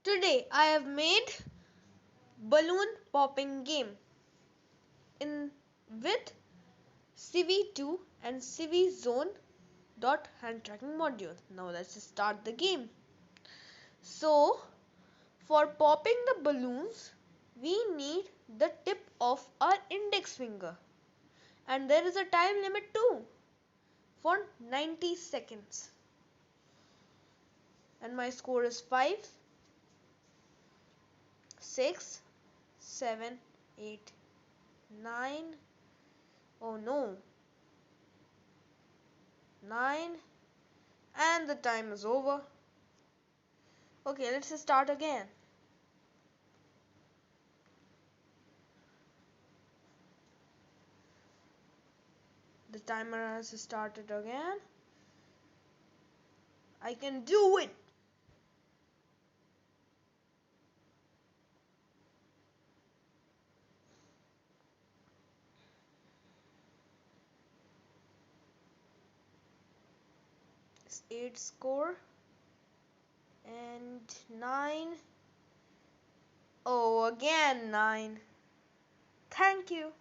Today I have made balloon popping game in with cv2 and cvzone hand tracking module. Now let's start the game. So for popping the balloons we need the tip of our index finger, and there is a time limit too for 90 seconds. And my score is 5, 6, 7, 8, 9. Oh no, 9, and the time is over. Okay, let's start again. The timer has started again. I can do it. It's 8 score and 9. Oh, again 9. Thank you.